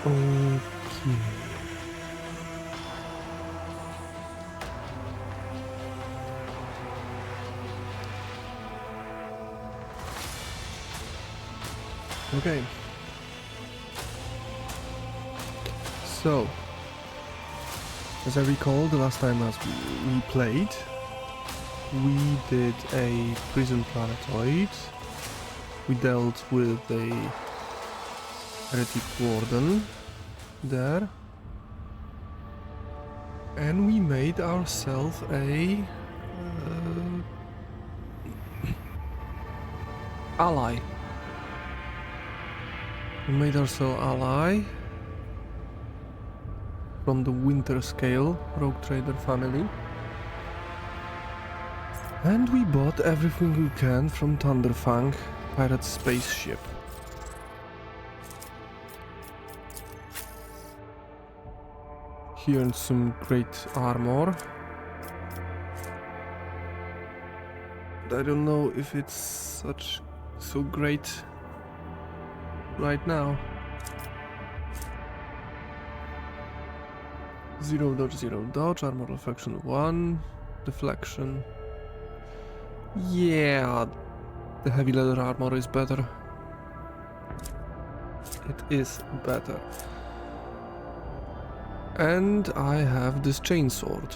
Okay. Okay. So, as I recall, the last time as we played, we did a prison planetoid. We dealt with a heretic warden there. And we made ourselves a ally. We made ourselves ally from the Winter Scale Rogue Trader family. And we bought everything we can from Thunderfang pirate spaceship. Here in some great armor. I don't know if it's so great right now. 0 dodge, armor reflection 1, deflection. Yeah, the heavy leather armor is better. It is better. And I have this chainsword,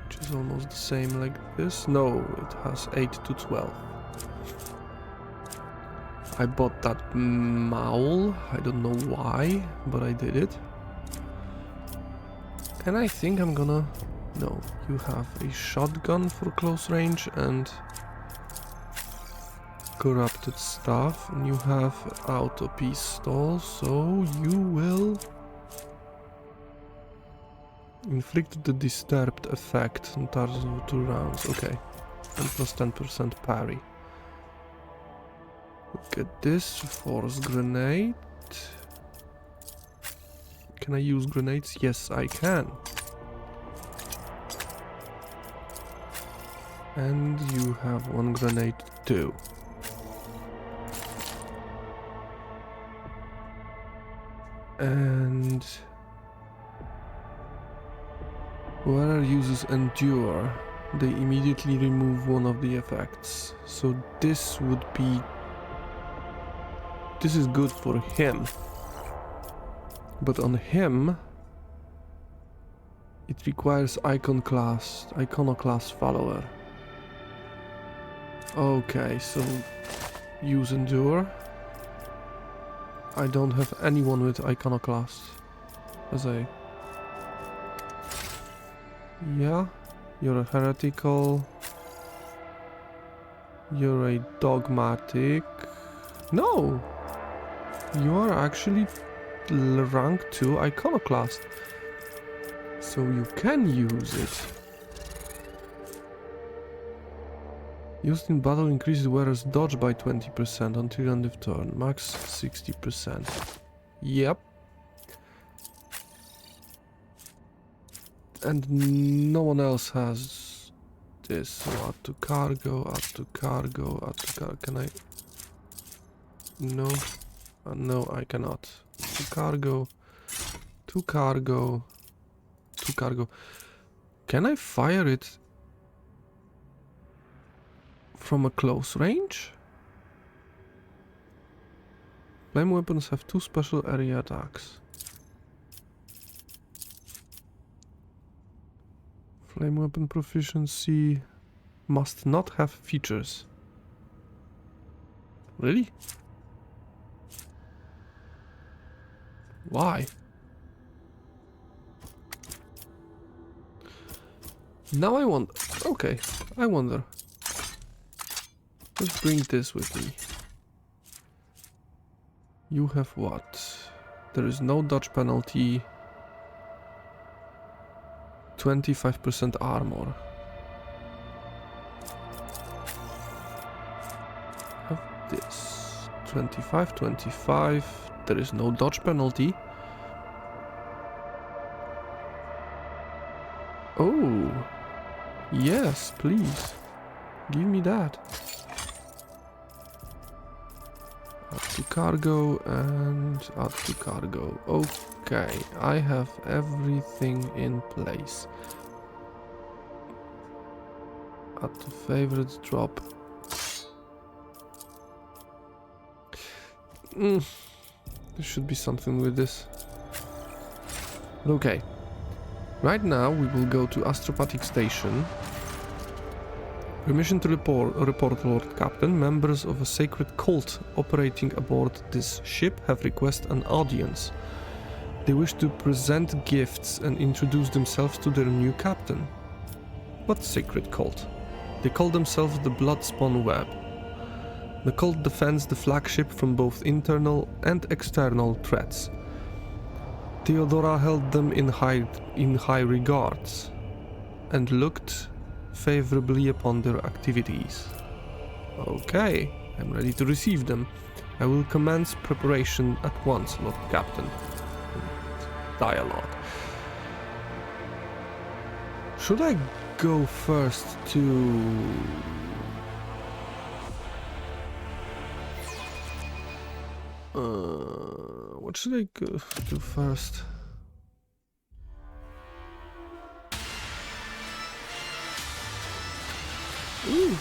which is almost the same like this. No, it has 8 to 12. I bought that maul, I don't know why, but I did it. And I think I'm gonna... No, you have a shotgun for close range and corrupted stuff, and you have auto pistol, so you will inflict the disturbed effect on targets of 2 rounds. Okay, and plus 10% parry. Look at this force grenade. Can I use grenades? Yes, I can. And you have 1 grenade too. And whoever uses endure, they immediately remove 1 of the effects. So this would be... This is good for him. But on him, it requires iconoclast follower. Okay, so use endure. I don't have anyone with iconoclast. As a... Yeah, you're a heretical. You're a dogmatic. No! You are actually rank 2 iconoclast. So you can use it. Used in battle increases wearer's dodge by 20% until end of turn. Max 60%. Yep. And no one else has this. So add to cargo, add to cargo, add to cargo. Can I? No. No, I cannot. To cargo. To cargo. To cargo. Can I fire it from a close range? Flame weapons have 2 special area attacks. Flame weapon proficiency must not have features. Really? Why? Now I wonder. Okay, I wonder. Let's bring this with me. You have what? There is no dodge penalty. 25% armor. Have this. 25, 25. There is no dodge penalty. Oh. Yes, please. Give me that. Add to cargo and add to cargo. Okay, I have everything in place. Add to favorites, drop. There should be something with this. Okay. Right now we will go to Astropathic Station. Permission to report, Lord Captain. Members of a sacred cult operating aboard this ship have requested an audience. They wish to present gifts and introduce themselves to their new captain. What sacred cult? They call themselves the Bloodspawn Web. The cult defends the flagship from both internal and external threats. Theodora held them in high regards and looked favorably upon their activities. Okay, I'm ready to receive them. I will commence preparation at once, Lord Captain. Dialogue. Should I go first to... what should I go do first? Ooh.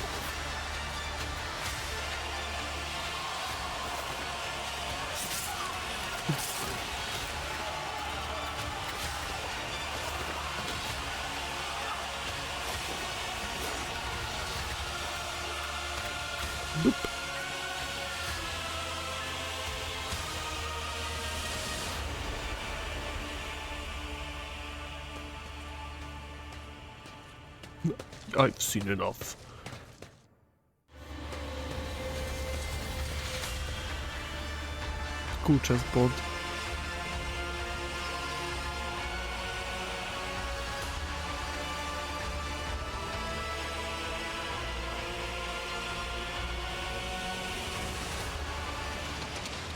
Boop. I've seen enough. Cool chessboard.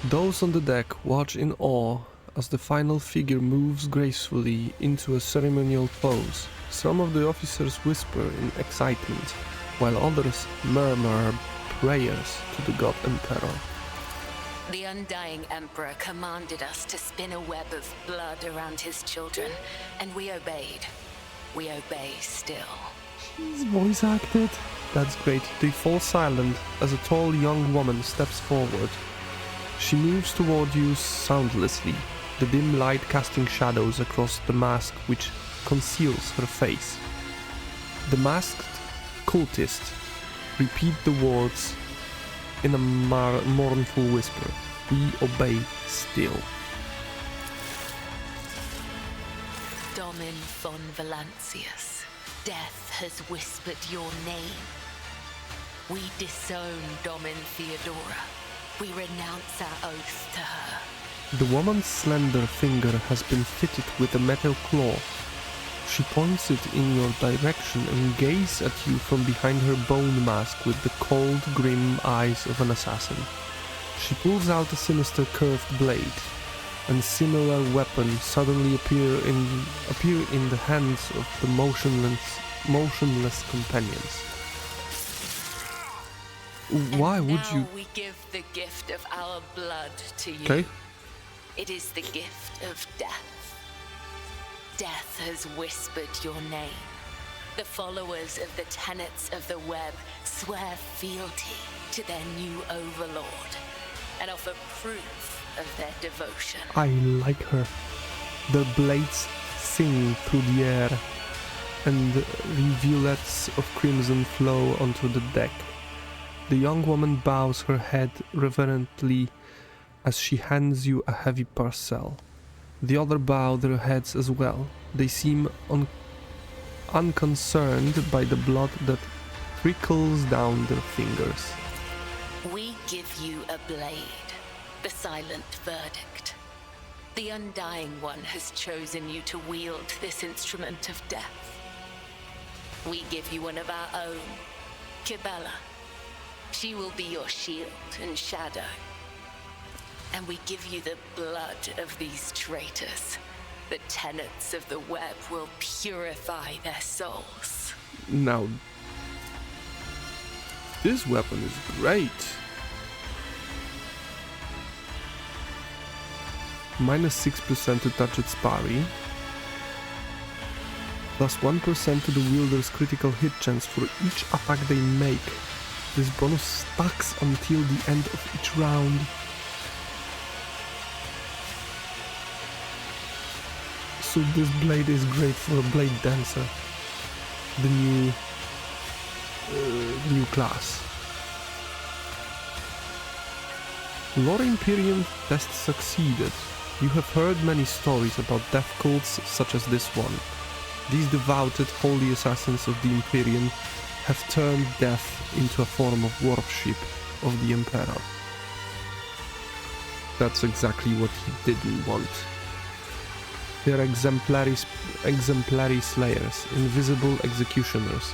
Those on the deck watch in awe as the final figure moves gracefully into a ceremonial pose. Some of the officers whisper in excitement, while others murmur prayers to the God Emperor. The Undying Emperor commanded us to spin a web of blood around his children, and we obeyed. We obey still. She's voice acted. That's great. They fall silent as a tall young woman steps forward. She moves toward you soundlessly, the dim light casting shadows across the mask which conceals her face. The masked cultists repeat the words in a mournful whisper. We obey still. Domin von Valancius, death has whispered your name. We disown Domin Theodora. We renounce our oath to her. The woman's slender finger has been fitted with a metal claw. She points it in your direction and gazes at you from behind her bone mask with the cold, grim eyes of an assassin. She pulls out a sinister curved blade, and similar weapons suddenly appear in the hands of the motionless companions. Why would you? Now we give the gift of our blood to you. Okay. It is the gift of death. Death has whispered your name. The followers of the tenets of the web swear fealty to their new overlord and offer proof of their devotion. I like her. Their blades sing through the air, and rivulets of crimson flow onto the deck. The young woman bows her head reverently as she hands you a heavy parcel. The other bow their heads as well. They seem unconcerned by the blood that trickles down their fingers. We give you a blade, the silent verdict. The Undying One has chosen you to wield this instrument of death. We give you one of our own, Kibella. She will be your shield and shadow. And we give you the blood of these traitors. The tenets of the web will purify their souls. Now, this weapon is great. minus 6% to target's parry, plus 1% to the wielder's critical hit chance for each attack they make. This bonus stacks until the end of each round. So this blade is great for a blade dancer, the new class. Lore Imperium test succeeded. You have heard many stories about death cults such as this one. These devoted holy assassins of the Imperium have turned death into a form of worship of the Emperor. That's exactly what he didn't want. They are exemplary slayers, invisible executioners,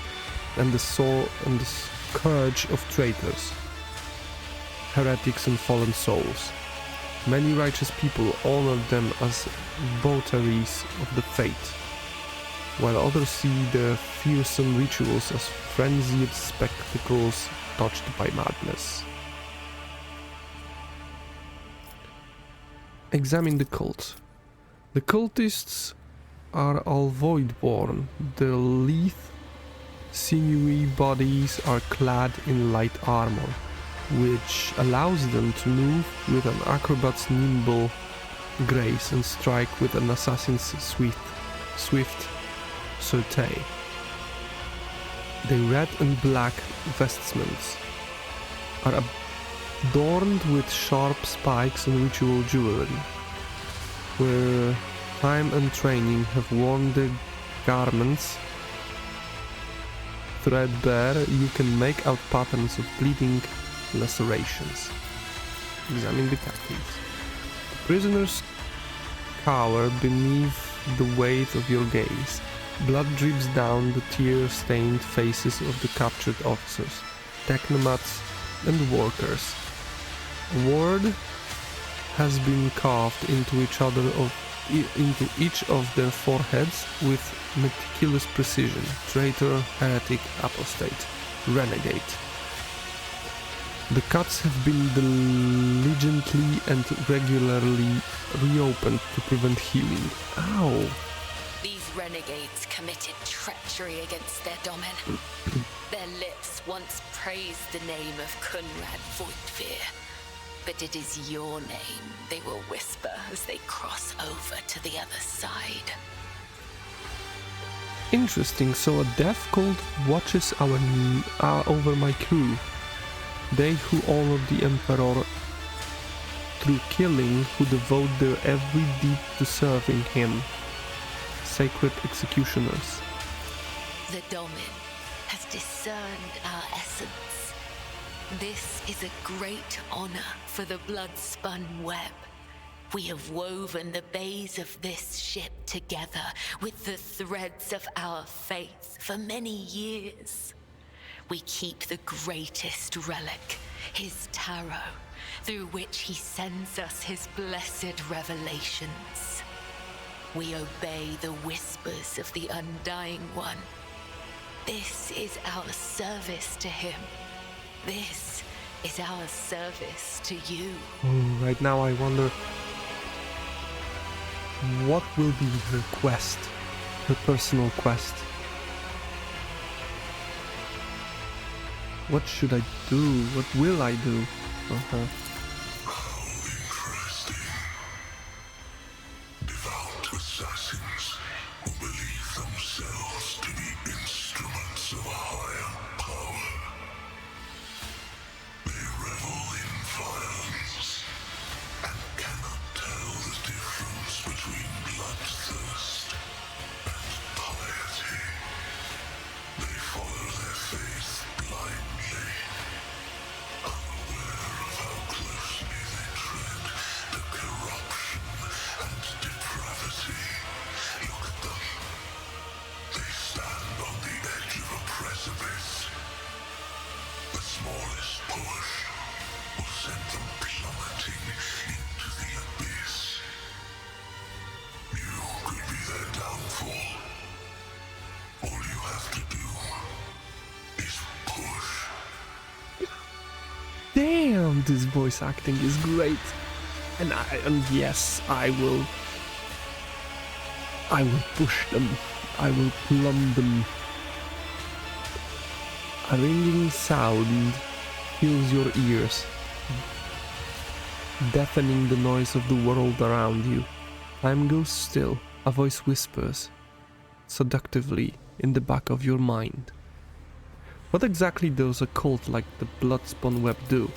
and the scourge of traitors, heretics and fallen souls. Many righteous people honor them as votaries of the faith, while others see their fearsome rituals as frenzied spectacles touched by madness. Examine the cult. The cultists are all void-born. Their lithe, sinewy bodies are clad in light armor, which allows them to move with an acrobat's nimble grace and strike with an assassin's swift sauté. Their red and black vestments are adorned with sharp spikes and ritual jewelry. Where time and training have worn the garments threadbare, you can make out patterns of bleeding lacerations. Examine the captives. The prisoners cower beneath the weight of your gaze. Blood drips down the tear-stained faces of the captured officers, technomats, and workers. A word has been carved into each of their foreheads with meticulous precision: traitor, heretic, apostate, renegade. The cuts have been diligently and regularly reopened to prevent healing. Ow! These renegades committed treachery against their domin. Their lips once praised the name of Conrad Voigtveer, but it is your name they will whisper as they cross over to the other side. Interesting, so a death cult watches over my crew. They who honor the Emperor through killing, who devote their every deed to serving him. Sacred executioners. The Domin has discerned our essence. This is a great honor for the blood-spun web. We have woven the bays of this ship together with the threads of our faith for many years. We keep the greatest relic, his tarot, through which he sends us his blessed revelations. We obey the whispers of the Undying One. This is our service to him. This is our service to you. Right now I wonder what will be her quest, her personal quest. What should I do? What will I do for her? How interesting. Devout assassins who believe themselves to be instruments of a higher power. They revel in violence and cannot tell the difference between bloodthirst and piety. They follow their faith blindly, unaware of how closely they tread the corruption and depravity. Look at them. They stand on the edge of a precipice. The smallest push will send them plummeting into the abyss. You could be their downfall. All you have to do is push. Damn, this voice acting is great. And yes, I will push them. I will plumb them. A ringing sound fills your ears, deafening the noise of the world around you. Time goes still. A voice whispers seductively in the back of your mind. What exactly does a cult like the Bloodspun Web do?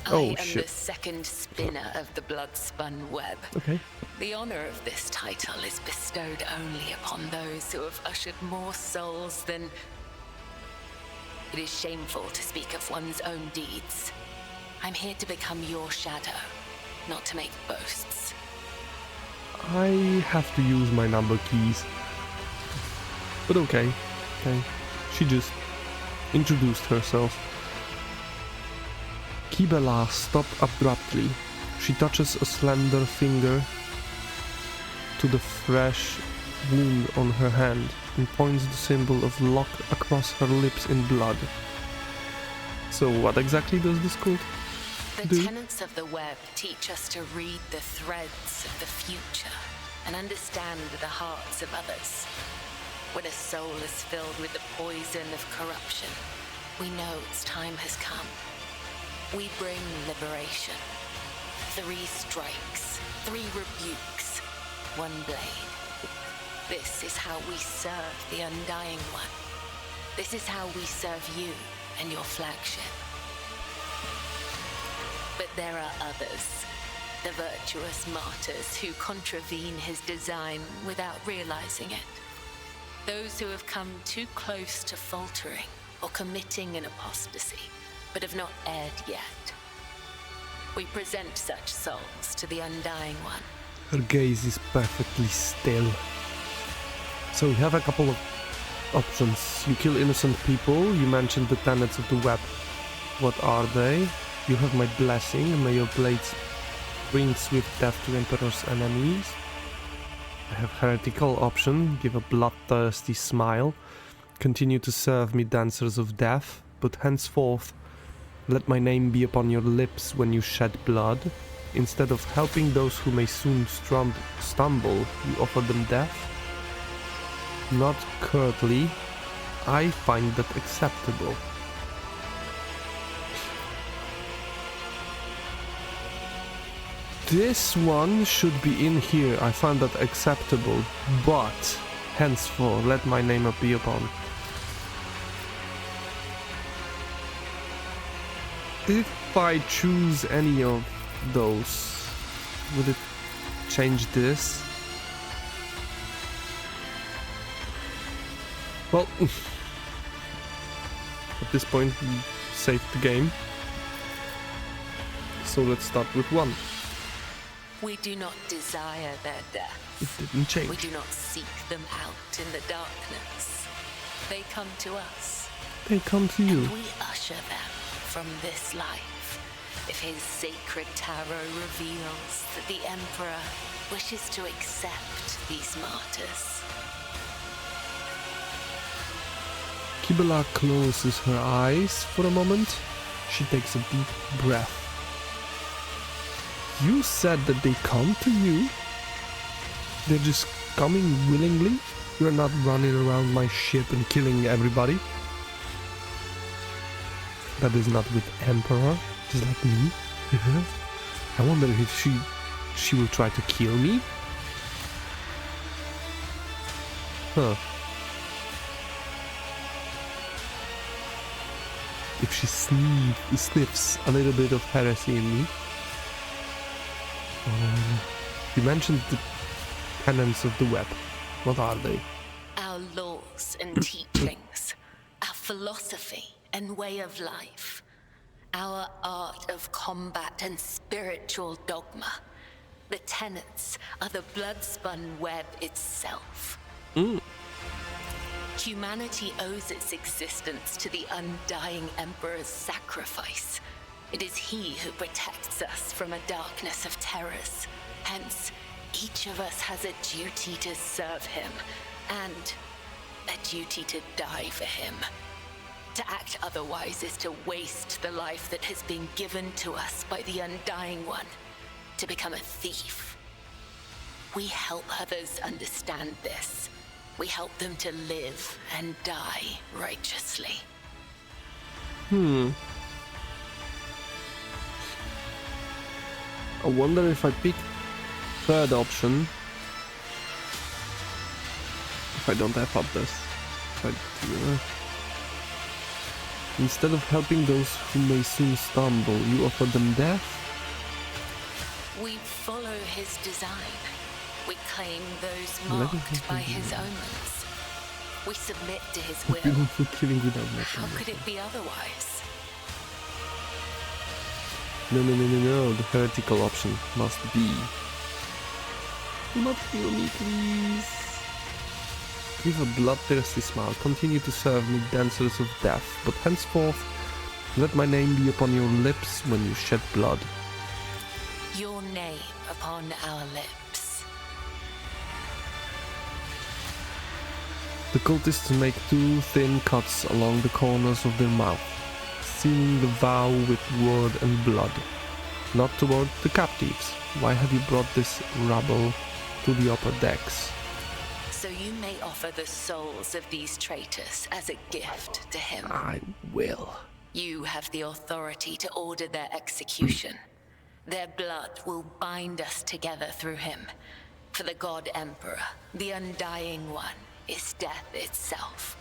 I am the second spinner of the Bloodspun Web. Okay. The honor of this title is bestowed only upon those who have ushered more souls than... It is shameful to speak of one's own deeds. I'm here to become your shadow, not to make boasts. I have to use my number keys. But okay. She just introduced herself. Kibela stopped abruptly. She touches a slender finger to the fresh wound on her hand and points the symbol of lock across her lips in blood. So what exactly does this cult do? The tenets of the web teach us to read the threads of the future and understand the hearts of others. When a soul is filled with the poison of corruption, we know its time has come. We bring liberation. 3 strikes, 3 rebukes, 1 blade. This is how we serve the Undying One. This is how we serve you and your flagship. But there are others, the virtuous martyrs who contravene his design without realizing it. Those who have come too close to faltering or committing an apostasy, but have not erred yet. We present such souls to the Undying One. Her gaze is perfectly still. So we have a couple of options. You kill innocent people, you mentioned the tenets of the web. What are they? You have my blessing, may your blades bring swift death to Emperor's enemies. I have heretical option, give a bloodthirsty smile. Continue to serve me, dancers of death, but henceforth let my name be upon your lips when you shed blood. Instead of helping those who may soon stumble, you offer them death. Not curtly, I find that acceptable. This one should be in here, I find that acceptable, but henceforth let my name be upon. If I choose any of those, would it change this? Well, at this point we saved the game, so let's start with 1. We do not desire their death. It didn't change. We do not seek them out in the darkness. They come to us. They come to you. And we usher them from this life. If his sacred tarot reveals that the Emperor wishes to accept these martyrs. Kibela closes her eyes for a moment. She takes a deep breath. You said that they come to you? They're just coming willingly? You're not running around my ship and killing everybody? That is not with Emperor, just like me. I wonder if she will try to kill me? Huh. If she sniffs a little bit of heresy in me. You mentioned the tenets of the web. What are they? Our laws and teachings, our philosophy and way of life, our art of combat and spiritual dogma. The tenets are the blood-spun web itself. Humanity owes its existence to the Undying Emperor's sacrifice. It is he who protects us from a darkness of terrors. Hence, each of us has a duty to serve him, and a duty to die for him. To act otherwise is to waste the life that has been given to us by the Undying One. to become a thief. We help others understand this. We help them to live and die righteously. I wonder if I pick third option, if I don't have others. Instead of helping those who may soon stumble, you offer them death? We follow his design. We claim those marked by his omens. We submit to his will. Beautiful killing without How making. could it be otherwise? No, the heretical option must be. Do not kill me, please. With a bloodthirsty smile, continue to serve me, dancers of death, but henceforth, let my name be upon your lips when you shed blood. Your name upon our lips. The cultists make 2 thin cuts along the corners of their mouth, sealing the vow with word and blood. Not toward the captives. Why have you brought this rabble to the upper decks? So you may offer the souls of these traitors as a gift to him. I will. You have the authority to order their execution. Their blood will bind us together through him. For the God Emperor, the Undying One, is death itself.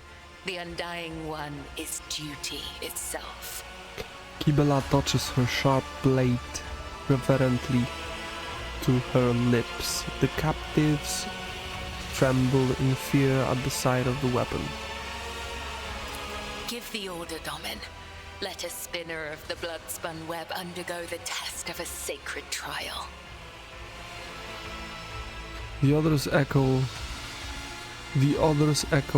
The Undying One is duty itself. Kibela touches her sharp blade reverently to her lips. The captives tremble in fear at the sight of the weapon. Give the order, Domin. Let a spinner of the blood-spun web undergo the test of a sacred trial. The others echo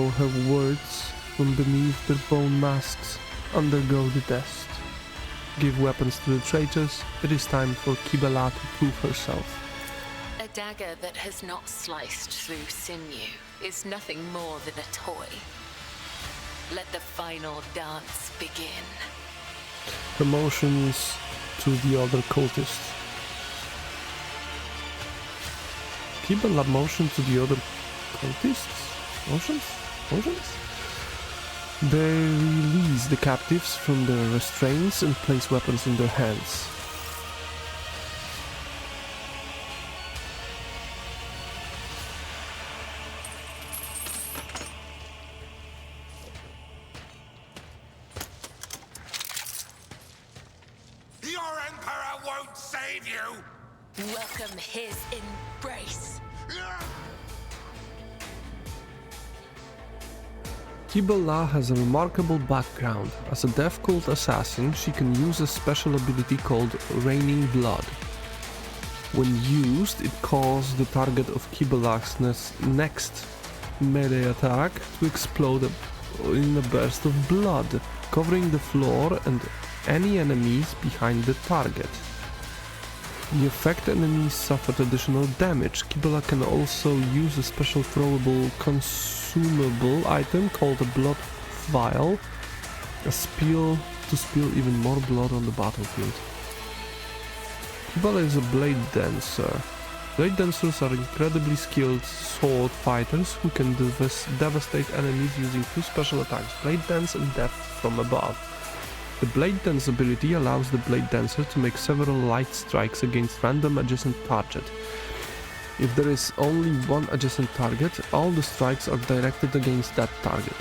her words from beneath their bone masks. Undergo the test. Give weapons to the traitors. It is time for Kibela to prove herself. A dagger that has not sliced through sinew is nothing more than a toy. Let the final dance begin. Her motions to the other cultists. Kibela motion to the other cultists? Motions? They release the captives from their restraints and place weapons in their hands. Your Emperor won't save you! Welcome his embrace. Kibela has a remarkable background. As a Death Cult assassin, she can use a special ability called Raining Blood. When used, it causes the target of Kibela's next melee attack to explode in a burst of blood, covering the floor and any enemies behind the target. The effect enemies suffered additional damage. Kibela can also use a special throwable consumable item called a blood vial, to spill even more blood on the battlefield. Kibela is a blade dancer. Blade dancers are incredibly skilled sword fighters who can devastate enemies using 2 special attacks, Blade Dance and Death from Above. The Blade Dance ability allows the Blade Dancer to make several light strikes against random adjacent target. If there is only one adjacent target, all the strikes are directed against that target.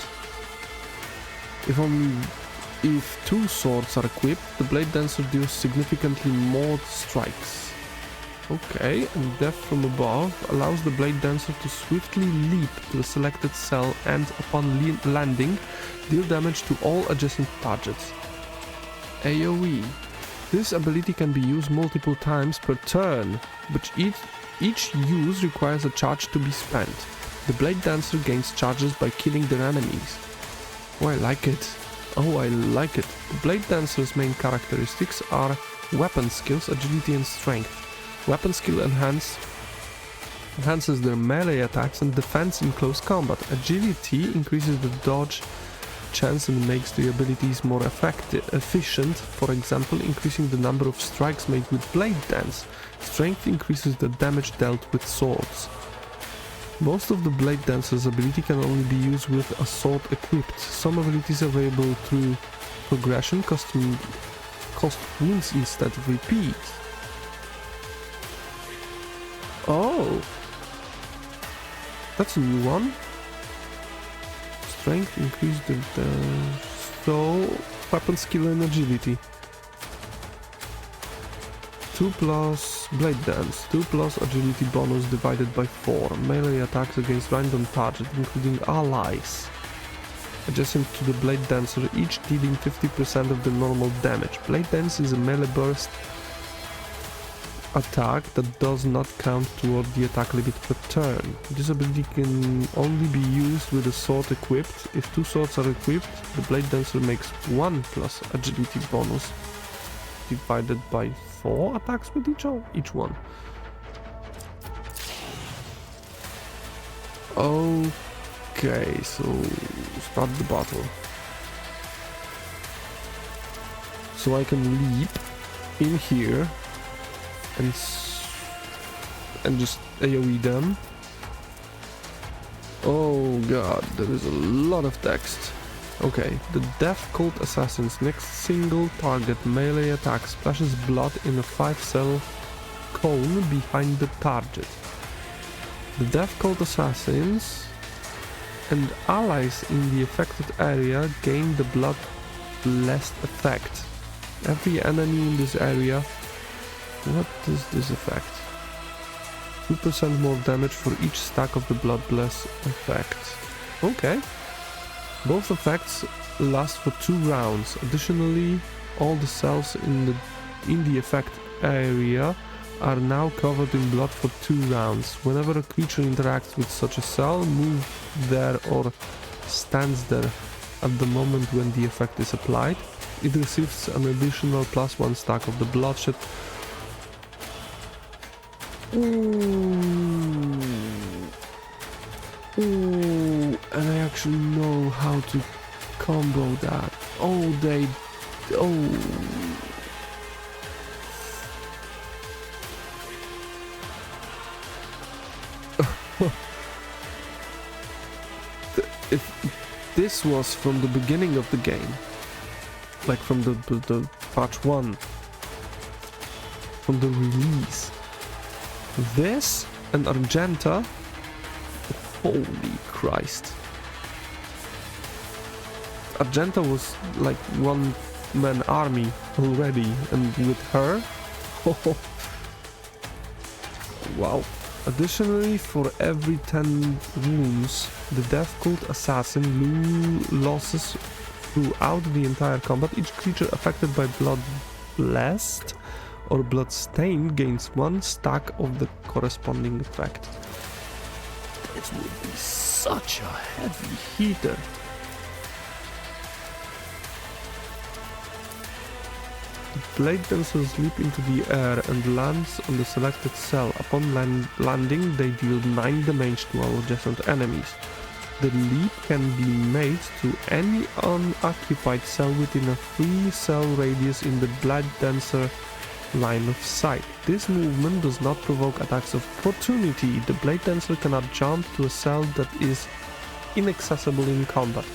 If 2 swords are equipped, the Blade Dancer deals significantly more strikes. Okay, and Death from Above allows the Blade Dancer to swiftly leap to a selected cell and, upon landing, deal damage to all adjacent targets. AoE. This ability can be used multiple times per turn, but each use requires a charge to be spent. The Blade Dancer gains charges by killing their enemies. Oh, I like it. The Blade Dancer's main characteristics are weapon skills, agility and strength. Weapon skill enhances their melee attacks and defense in close combat. Agility increases the dodge chance and makes the abilities more efficient, for example, increasing the number of strikes made with Blade Dance. Strength increases the damage dealt with swords. Most of the Blade Dancer's ability can only be used with a sword equipped. Some abilities available through progression cost wounds instead of repeat. Oh! That's a new one. Strength increased so weapon skill and agility. 2 plus Blade Dance, 2 plus agility bonus divided by 4. Melee attacks against random targets, including allies. Adjacent to the Blade Dancer, each dealing 50% of the normal damage. Blade Dance is a melee burst attack that does not count toward the attack limit per turn. This ability can only be used with a sword equipped. If 2 swords are equipped, the Blade Dancer makes 1 plus agility bonus divided by 4 attacks with each one. Okay, so start the battle. So I can leap in here and just AoE them. Oh god, there is a lot of text. Okay, the Death Cult Assassin's next single target melee attack splashes blood in a 5-cell cone behind the target. The Death Cult Assassins and allies in the affected area gain the blood blessed effect. Every enemy in this area. What does this effect? 2% more damage for each stack of the blood bless effect. Okay. Both effects last for 2 rounds. Additionally, all the cells in the effect area are now covered in blood for 2 rounds. Whenever a creature interacts with such a cell, moves there or stands there at the moment when the effect is applied, it receives an additional +1 stack of the bloodshed. Ooh, and I actually know how to combo that. If this was from the beginning of the game, like from the patch 1, from the release, this and Argenta, holy Christ. Argenta was like one-man army already, and with her, wow. Additionally, for every 10 wounds, the Death Cult Assassin loses throughout the entire combat. Each creature affected by Blood Blessed or Bloodstained gains 1 stack of the corresponding effect. This would be such a heavy hitter. The Blade Dancers leap into the air and lands on the selected cell. Upon landing, they deal 9 damage to all adjacent enemies. The leap can be made to any unoccupied cell within a 3-cell radius in the Blade Dancer line of sight. This movement does not provoke attacks of opportunity. The Blade Dancer cannot jump to a cell that is inaccessible in combat.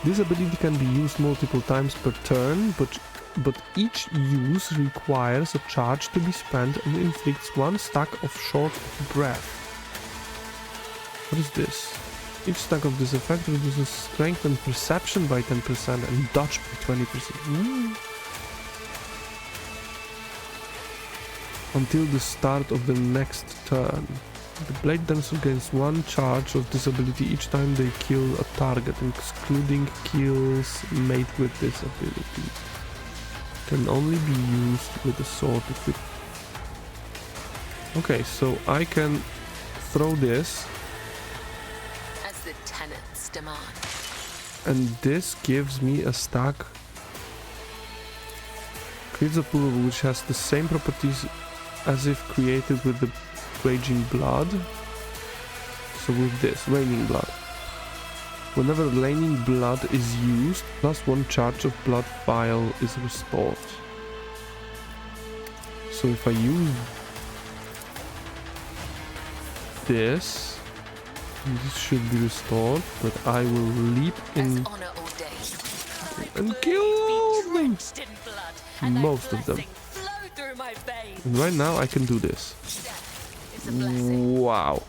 This ability can be used multiple times per turn, but each use requires a charge to be spent and inflicts 1 stack of short breath. What is this? Each stack of this effect reduces strength and perception by 10% and dodge by 20%. Until the start of the next turn. The Blade Dancer gains 1 charge of this ability each time they kill a target, excluding kills made with this ability. Can only be used with a sword equipped. Okay, so I can throw this. As the tenants demand. And this gives me a stack. Creates a pool which has the same properties as if created with the Raging Blood. So with this, Raining Blood. Whenever raining blood is used, +1 charge of blood vial is restored. So if I use this should be restored, but I will leap in and kill them. Most of them. And right now I can do this. Wow.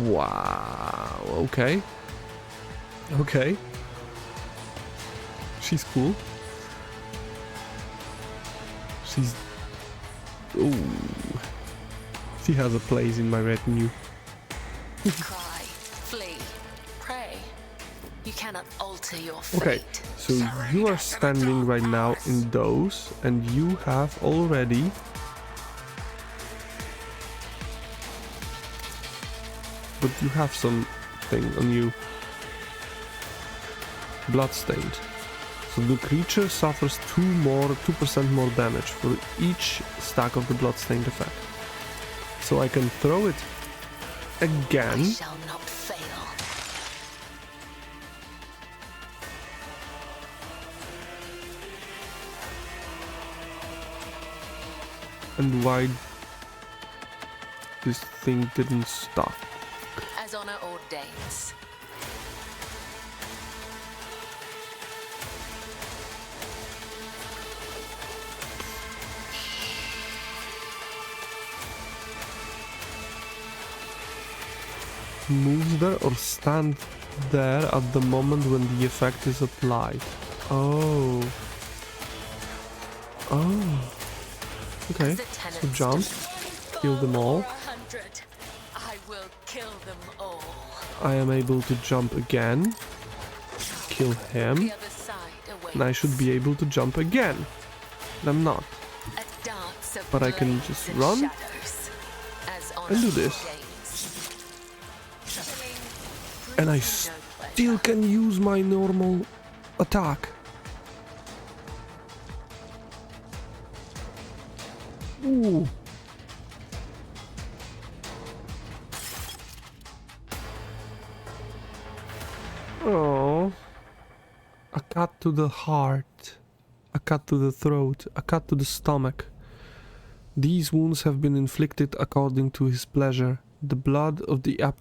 Wow. Okay. Okay. She's cool. She's... Ooh. She has a place in my retinue. Cry, flee, pray. You cannot alter your fate. Okay, so you are standing right now in those, and you have already... But you have something on you. Bloodstained. So the creature suffers 2% more damage for each stack of the bloodstained effect. So I can throw it again. I shall not fail. And why this thing didn't stop? As honor ordains. Move there or stand there at the moment when the effect is applied. Oh. Oh. Okay, so jump, kill them all. I will kill them all. I am able to jump again, kill him, The other side awaits. and I should be able to jump again. But I'm not. A dance of But I can blades just and run shadows. As honor and do this. ordains. And I Brings me no pleasure. still can use my normal attack. Ooh. Oh. A cut to the heart. A cut to the throat. A cut to the stomach. These wounds have been inflicted according to his pleasure. The blood of the